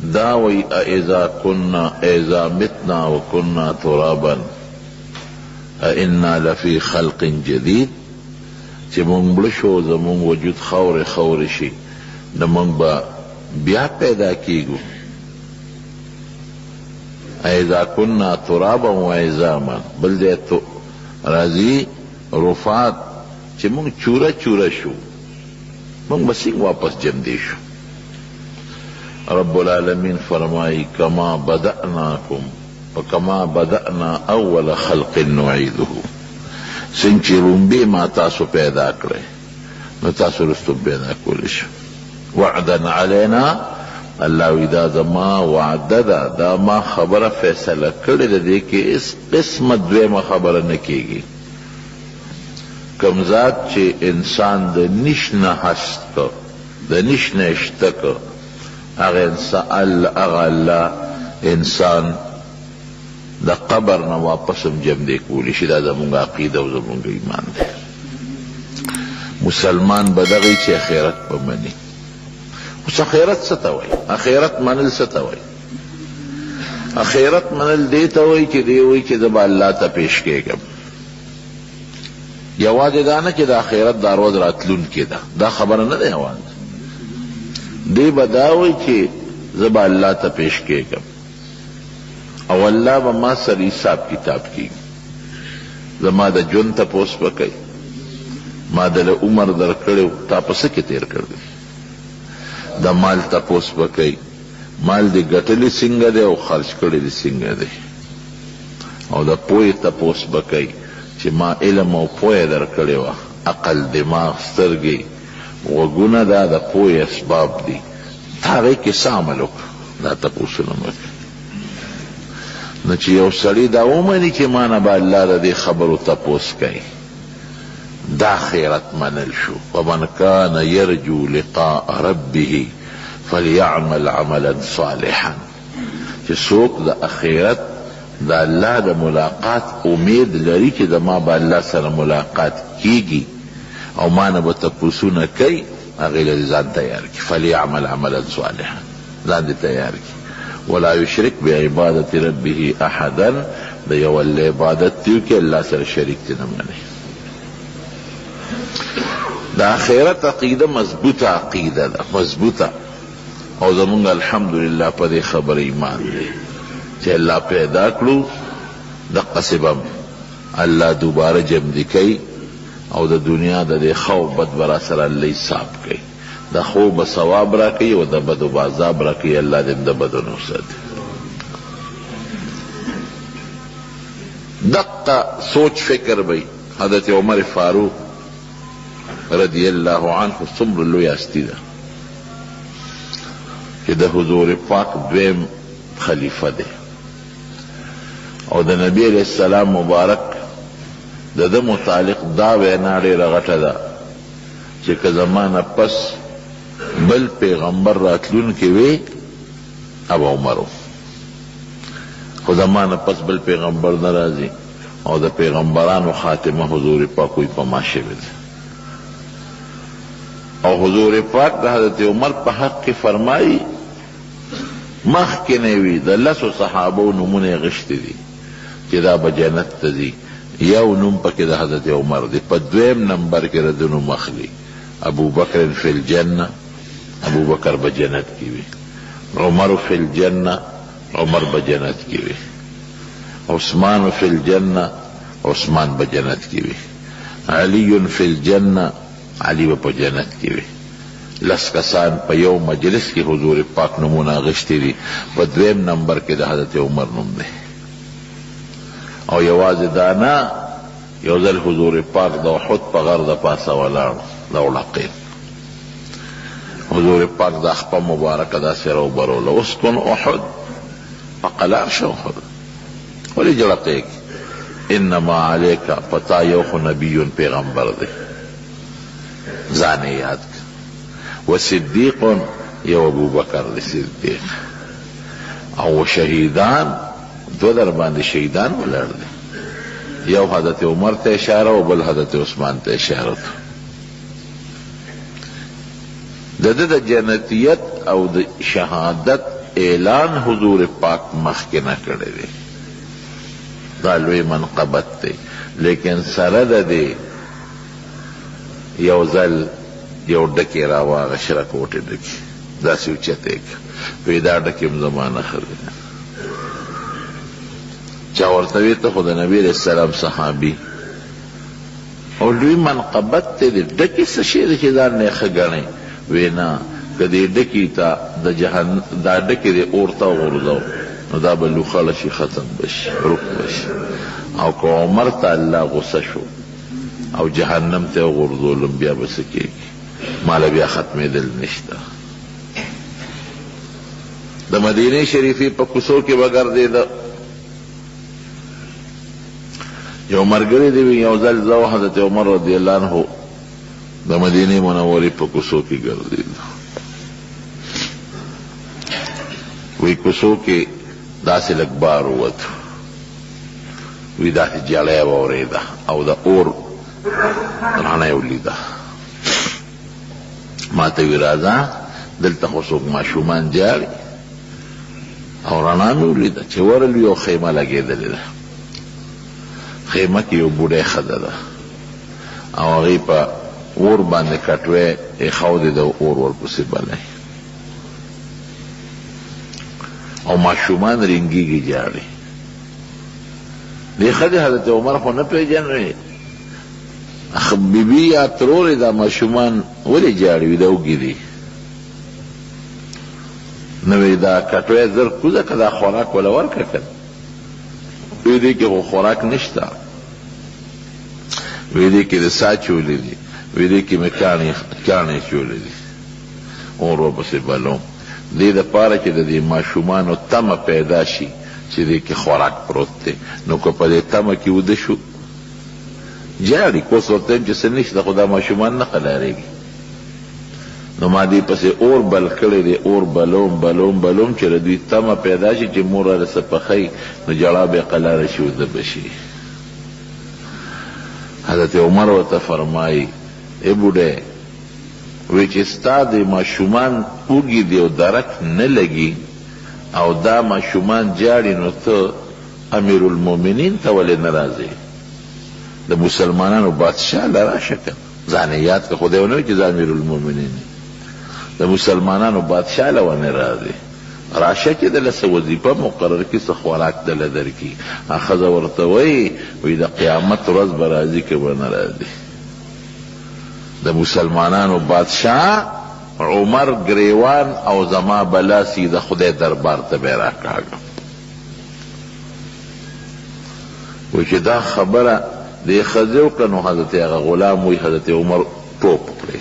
دا وی اذا متنا وكنا ترابا انا لفی خلق جدید، چه مونگ بلشو زمونگ وجود خور شی نمونگ با بیا پیدا کیگو. اذا كنا ترابا و عظاما، بل دے تو رازی رفات چه مونگ چورا شو، مونگ بسنگ واپس جم دی شو. رب العالمین فرمائی کما بدأناکم وکما بدأنا اول خلق نعیده، سنچی رنبی ما تاسو پیدا کرے نو تاسو رستو پیدا کولش. وعدا علینا، اللہ وی دا زما وعده دا ما خبر فیصله کړی ده دی کہ اس قسمت دویمه خبر نکیگی. کم ذات چی انسان دا نش نه هست که دا نش نه اشته که اغا اللہ انسان دا قبر نه واپسم جم دے کولی شی. دا زمونگ عقیده و زمونگ ایمان دے. مسلمان بدغی چی اخیرت بمنی. اس اخیرت ستوئی، اخیرت منل ستوئی. اخیرت منل دیتا ہوئی چی دیوئی چی دبا اللہ تا پیش کے گم. یواز دانا چی دا اخیرت دا روز راتلون کی دا خبر نہ دے یواز دی بداوی چی زبا اللہ تا پیش کے گم، او اللہ با ما سر حساب کتاب کی. زما دا جن تا پوس بکی، ما دا عمر در کڑیو تا پسکی تیر کردی. دا مال تا پوس بکی، مال دی گٹلی سنگا دے او خرچ کردی دی سنگا دے. او دا پوی تا پوس بکی چی ما علم او پوی در کڑیو، عقل دماغ سترگی وگونا دا پوی اسباب دی، تاغی کسا عملو دا تا پوسنو مکی. نچی یو سڑی دا اومنی چی مانا با اللہ دا دی خبرو تا پوس کئی، دا خیرت منل شو. ومن کان یرجو لقاء ربه فلیعمل عملا صالحا، چی سوک دا اخیرت دا اللہ دا ملاقات امید لری چی دا ما با اللہ سر ملاقات کیگی او مانا با تپوسونا کئی، اغیل زان تیار کی. فلیعمل عملا صالحا، زان دی تیار کی. ولا یشرک بعبادت ربه احدا، دا یو اللہ عبادت تیو کہ اللہ سر شریک تینا منی. دا آخرت عقیدہ مضبوطہ عقیدہ دا مضبوطہ. او زمونگا الحمدللہ پا دے خبر ایمان دے چے اللہ پیدا کرو دا قصبم اللہ دوبارہ جم دی کئی، او دا دنیا دا دے خوف بد برا سر اللہ صاحب کئی. دا خوب ثواب را کئی و دا بد و عذاب را کئی. اللہ دن دا بد و نفسد. دقا سوچ فکر بھئی حضرت عمر فاروق رضی اللہ عنہ سمر لو یاستی دا کہ دا حضور پاک دویم خلیفہ دے، او دا نبی علیہ السلام مبارک دا دا متعلق دا ویناڑی رغٹا دا چی که زمان پس بل پیغمبر راتلون کی وی اب عمرو، خو زمان پس بل پیغمبر نرازی او دا پیغمبران و خاتمہ حضور پاکوی پا ماشے بید. او حضور پاک دا حضرت عمر پا حق کی فرمائی مخ کی نیوی دا لسو صحابو نمون غشتی دی چی دا با جنت تزی. یو نم پا که دا حضرت عمر دی، پا دویم نمبر که ردنو مخلی ابو بکر فی الجنہ، ابو بکر با جنت کی وی. عمر فی الجنہ، عمر با جنت کی وی. عثمان فی الجنہ، عثمان با جنت کی وی. علی فی الجنہ، علی با جنت کی وی. لس کسان پا یو مجلس کی حضور پاک نمونہ غشتی دی، پا دویم نمبر کے دا حضرت عمر نم دے. او یواز دانا یوزل حضور پاک دا احد پا غر دا پاسا والار دا اولقین. حضور پاک دا اخپا مبارک دا سیرو برولا اسکن احد فقلار شو احد ولی جلقے کی انما علیکا پتا یوخ نبیون پیغمبر دے زانے یاد کا و صدیقون یو ابو بکر دے صدیق او شہیدان دو در باندې شهیدان ولر دي، یو حضرت عمر ته اشاره او بل حضرت عثمان ته اشاره. د جنتیت او د شهادت اعلان حضور پاک مخکې نه کړی دی، دا لوی منقبت دی. لیکن سره د دې یو ځل یو ډکې راواغه شره کوټې ډکې داسې اوچته یې کړه، وایي دا ډکې م زما نښه دی. چا ورته وی ته خو د نبي علیه السلام صحابي او لوی منقبت دی، د ډکې څه شی دی چې ځان نه ښه ګڼئ؟ وی نه، که دې ډکې ته دا ډکې دې اور ته وغورځو نو دا به لوخړه شي، ختم بشي، روک بشي. او که عمر ته الله غصه شو او جهنم ته وغورځولم بیا به څه کېږي؟ ماله بیا ختمېدل نشته. د مدینې شریفې په کوڅو کې به ګرځېده. یو ملګری دی وی یو ځل زه او حضرت عمر رضی الله عنه د مدینې منورې په کوڅو کې ګرځېده. وی کوڅو کې داسې لږ بار ووتو، وی داسې جړی واورېده او د اور رڼه یې ولیده. ما ته وی راځه دلته خو څوک ماشومان جاړي، او رڼا مې ولیده چې ورل یو خیمه لګېدلې ده. خیمه کې یو بوډۍ ښځه ده او هغې په اور باندې کټوی ایښودې د اور ورپسې بلی، او ماشومان رنګېږي جاړي. دې ښځې حضرت عمر خو نه پېژني، بیبي یا ترورې دا ماشومان ولې جاړي؟ وي دا وږي دي. نو وی دا کټوی زر کوزه که دا خوراک وله ورکړه که وی دې کې خو خوراک نشته، وی دې کې د سا چولې دي، وی دې کې مې کاڼې چولې دي، اور ورپسې بلوم. دې دپاره چې د دې ماشومانو تمه پیدا شي چې دې کې خوراک پروت دی. نو که په دې تمه کې وده شو جاړي، کوس ورته یم چې څه نشته خو دا ماشومان نه قلاریږي. نو ما دې پسې اور بل کړی دی، اور بلوم بلوم بلوم چې د دوی تمه پیدا شي چې مور راله څه پخوي نو جړا به قلاره شي وده به شي. حضرت عمر ورته فرمایي ای بوډۍ، وی چې ستا د ماشومان اوږي دی او درک نه لګي او دا ماشومان جاړي، نو ته امیر المؤمنین ته ولې نه راځې؟ د مسلمانانو بادشاه له راشه که ځان یې یاد که، خدای ونه وایي چې زه امیر المؤمنین د مسلمانانو بادشاه له ونه راځې، راشه چې دله څه وظیفه مقرر کړي، څه خوراک دله درکړي. ښځه ورته وایي وایي د قیامت ورځ به راځي که به نه راځي. د مسلمانانو بادشاه عمر گریوان او زما بلاسی د خدای دربار ته به راکاږم. وی چې دا خبره دې ښځې وکړه نو حضرت هغه غلام وی حضرت عمر ټوپ کړی،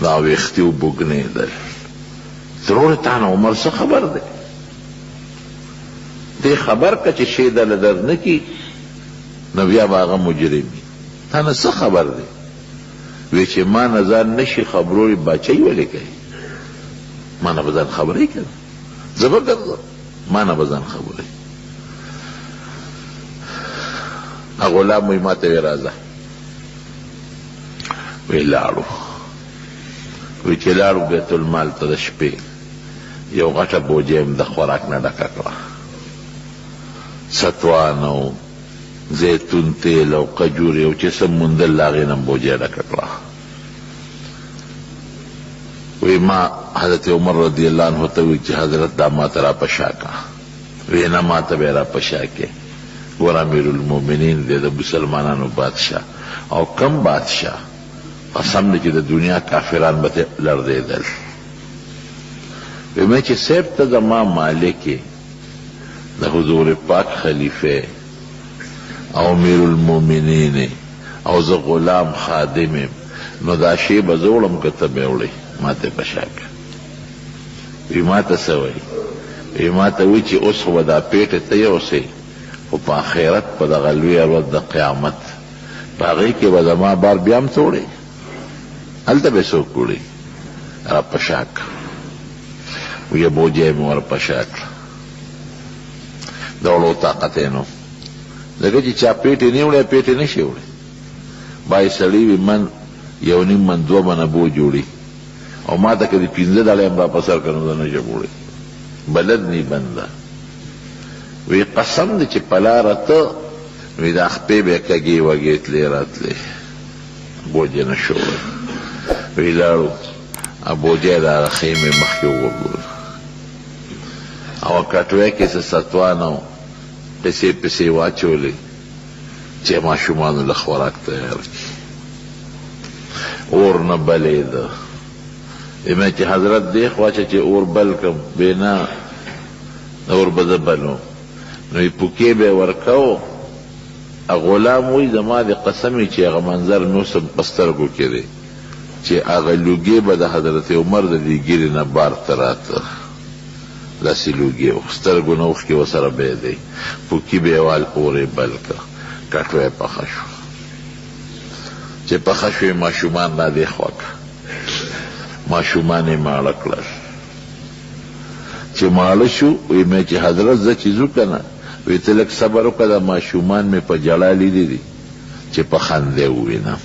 دا ویښتې وبوږنېدل. ضرور تا نه عمر څه خبر دی؟ دې خبر که چې شی دله در نه کي نو بیا به هغه مجرم وي. تا نه څه خبر دی؟ وی چې ما نه ځان نشي خبروي بچی ولې کوي؟ ما نه به ځان خبرې کوي، زه به ګرځم، ما نه به ځان خبرې. غلام وی ما ته وی راځه، وی لاړو. وی چې لاړو بیت المال ته د شپې یو غټه بوجه م د خوراک نه ډکه کړه، ستوان او زیتون تیل او قجوري او چې څه موندل د هغې نه م بوجه ډکه کړه. وی ما حضرت عمر رضی الله عنه ته وی چې حضرت دا ما ته را په شا که. وی نه ما ته به را په شا کې، ور امیر المؤمنین دی د مسلمانانو بادشاه، او کم بادشاه قسم دی چې د دنیا کافران به لړزېدل. وی مې چې صاحب ته زما مالک د حضور پاک خلیفه او امیر المؤمنین او زه غلام خادم یم، نو دا شی به زه وړم که ته به وړې؟ ما ته په شا که. وی ما ته څه وایي؟ وی ما ته وایي چې اوس خو به دا پیټې ته یوسې، خو په آخرت په دغه لویه ورځ د قیامت په هغې کې به زما بار بیا هم څه وړې؟ هلته به څوک وړي؟ را په شا که. وی بوجه مې ور په شا کړه، د وړو طاقت یې نو، ځکه چې چا پیټې نه وړی پیټې نه شي وړی. بای سړي وي من یو نیم من 2 منه بو جوړي، او ما ته که د 15 ډالۍ هم را په سر کړه نو زه نه شم وړی. بلد نی بنده وی قسم دی چې پلاره ته وی دا خپې به کږې وږې تلې راتلې بوجه نه شو وی لاړو بوجه دا خیمې مخکې وغورځول او کټوی کې څه ستوانه و پسې پسې واچولې چې ماشومانو له خوراک تیار کړي اور نه بلېده ایمه چې حضرت دی خواچه چې اور بل کم بینا اور به زه بلو نو پوکې به یې ورکو غلام وی زما د قسمې چې هغه منظر نوسم په سترګو کې دی چې هغه لوګې به د حضرت عمر د دې ګیرې نه بار ته راته داسې لوګې و سترګو نه اوښکې ورسره به یې دی پوکي به یې وال اور یې بل کړه کټوه یې پخه شو چې پخه شوې ماشومان را دې خوا کړه ماشومان یې ماړه کړل چې ماړه شو وی مې چې حضرت زه چې ځو که نه وی ته لږ صبر وکړه دا ماشومان مې په جړا لیدي دي چې په خندې ووینم